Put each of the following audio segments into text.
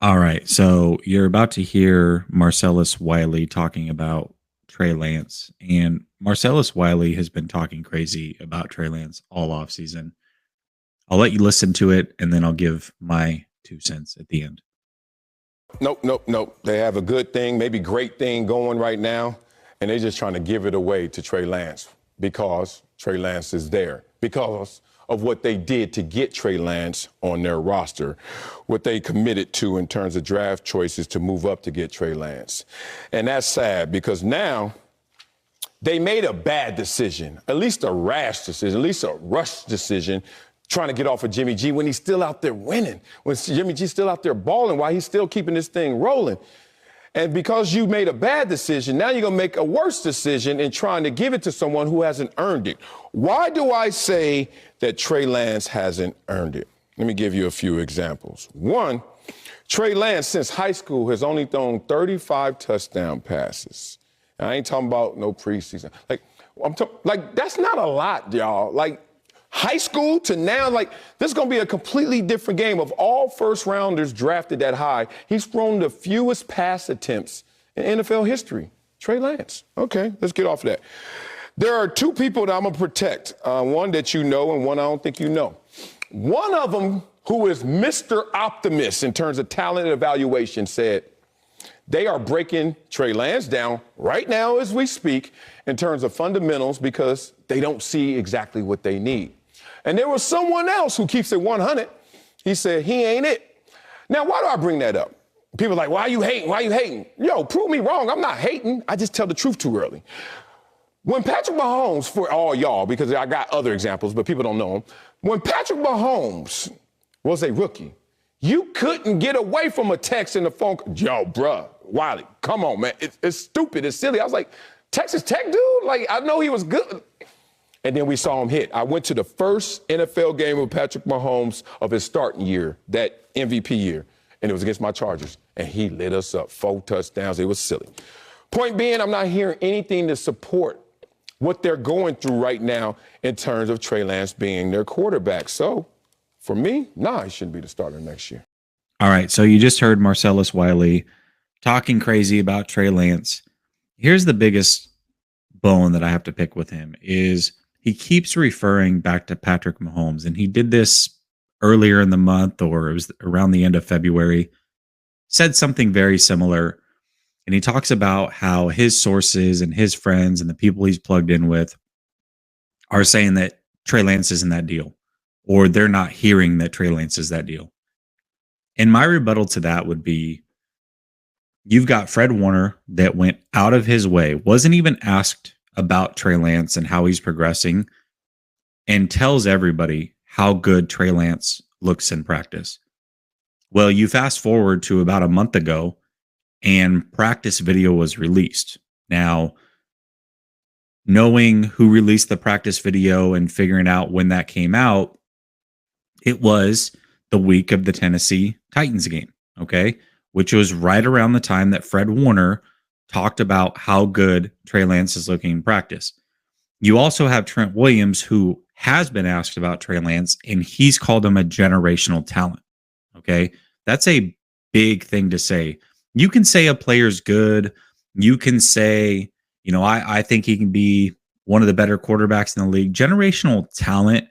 All right. So you're about to hear Marcellus Wiley talking about Trey Lance. And Marcellus Wiley has been talking crazy about Trey Lance all offseason. I'll let you listen to it and then I'll give my 2 cents at the end. Nope, nope, nope. They have a good thing, maybe great thing going right now, and they're just trying to give it away to Trey Lance because Trey Lance is there, because of what they did to get Trey Lance on their roster, what they committed to in terms of draft choices to move up to get Trey Lance. And that's sad because now they made a bad decision, at least a rash decision, at least a rush decision, trying to get off of Jimmy G when he's still out there winning, when Jimmy G's still out there balling while he's still keeping this thing rolling. And because you made a bad decision, now you're going to make a worse decision in trying to give it to someone who hasn't earned it. Why do I say that Trey Lance hasn't earned it? Let me give you a few examples. One, Trey Lance, since high school, has only thrown 35 touchdown passes. I ain't talking about no preseason. That's not a lot, y'all. Like, high school to now, this is going to be a completely different game. Of all first rounders drafted that high, he's thrown the fewest pass attempts in NFL history. Trey Lance. Okay, let's get off of that. There are two people that I'm going to protect, one that you know and one I don't think you know. One of them, who is Mr. Optimist in terms of talent evaluation, said they are breaking Trey Lance down right now as we speak in terms of fundamentals because they don't see exactly what they need. And there was someone else who keeps it 100. He said, he ain't it. Now, why do I bring that up? People are like, why are you hating? Why are you hating? Yo, prove me wrong. I'm not hating. I just tell the truth too early. When Patrick Mahomes, for all y'all, because I got other examples, but people don't know him. When Patrick Mahomes was a rookie, you couldn't get away from a text in the phone. Yo, bruh, Wiley, come on, man. It's stupid. It's silly. I was like, Texas Tech dude? Like, I know he was good. And then we saw him hit. I went to the first NFL game of Patrick Mahomes of his starting year, that MVP year, and it was against my Chargers. And he lit us up, 4 touchdowns. It was silly. Point being, I'm not hearing anything to support what they're going through right now in terms of Trey Lance being their quarterback. So, for me, he shouldn't be the starter next year. All right. So you just heard Marcellus Wiley talking crazy about Trey Lance. Here's the biggest bone that I have to pick with him is he keeps referring back to Patrick Mahomes, and he did this earlier in the month, or it was around the end of February, said something very similar. And he talks about how his sources and his friends and the people he's plugged in with are saying that Trey Lance isn't that deal, or they're not hearing that Trey Lance is that deal. And my rebuttal to that would be, you've got Fred Warner that went out of his way, wasn't even asked about Trey Lance and how he's progressing, and tells everybody how good Trey Lance looks in practice. Well, you fast forward to about a month ago, and practice video was released. Now, knowing who released the practice video and figuring out when that came out, it was the week of the Tennessee Titans game, okay? Which was right around the time that Fred Warner talked about how good Trey Lance is looking in practice. You also have Trent Williams, who has been asked about Trey Lance, and he's called him a generational talent, okay? That's a big thing to say. You can say a player's good. You can say, I think he can be one of the better quarterbacks in the league. Generational talent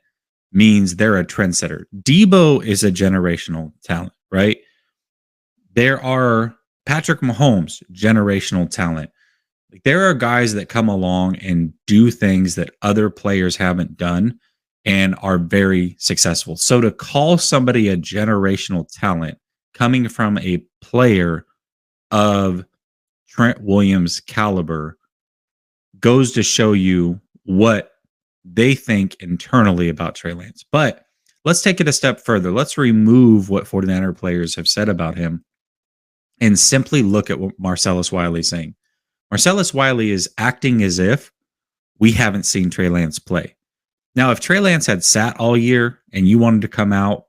means they're a trendsetter. Debo is a generational talent, right? There are Patrick Mahomes, generational talent. There are guys that come along and do things that other players haven't done and are very successful. So to call somebody a generational talent coming from a player of Trent Williams' caliber goes to show you what they think internally about Trey Lance. But let's take it a step further. Let's remove what 49er players have said about him and simply look at what Marcellus Wiley is saying. Marcellus Wiley is acting as if we haven't seen Trey Lance play. Now, if Trey Lance had sat all year and you wanted to come out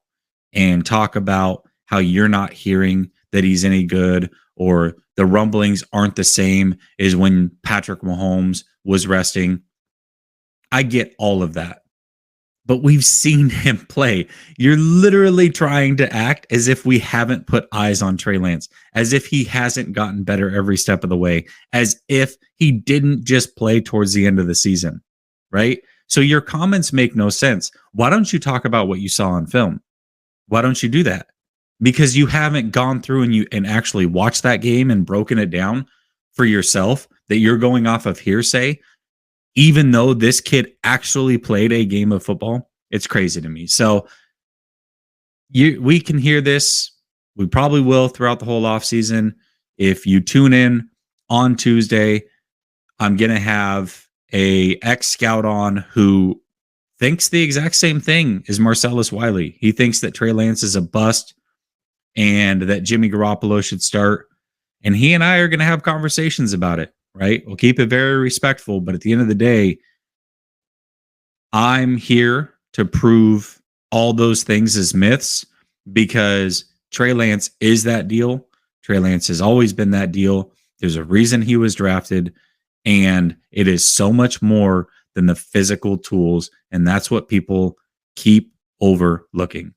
and talk about how you're not hearing that he's any good, or the rumblings aren't the same as when Patrick Mahomes was resting, I get all of that. but we've seen him play. You're literally trying to act as if we haven't put eyes on Trey Lance, as if he hasn't gotten better every step of the way, as if he didn't just play towards the end of the season, right? So your comments make no sense. Why don't you talk about what you saw on film? Why don't you do that? Because you haven't gone through and actually watched that game and broken it down for yourself, that you're going off of hearsay, even though this kid actually played a game of football. It's crazy to me. So we can hear this. We probably will throughout the whole offseason. If you tune in on Tuesday, I'm going to have a ex-scout on who thinks the exact same thing as Marcellus Wiley. He thinks that Trey Lance is a bust and that Jimmy Garoppolo should start. And he and I are going to have conversations about it, right? We'll keep it very respectful. But at the end of the day, I'm here to prove all those things as myths, because Trey Lance is that deal. Trey Lance has always been that deal. There's a reason he was drafted, and it is so much more than the physical tools. And that's what people keep overlooking.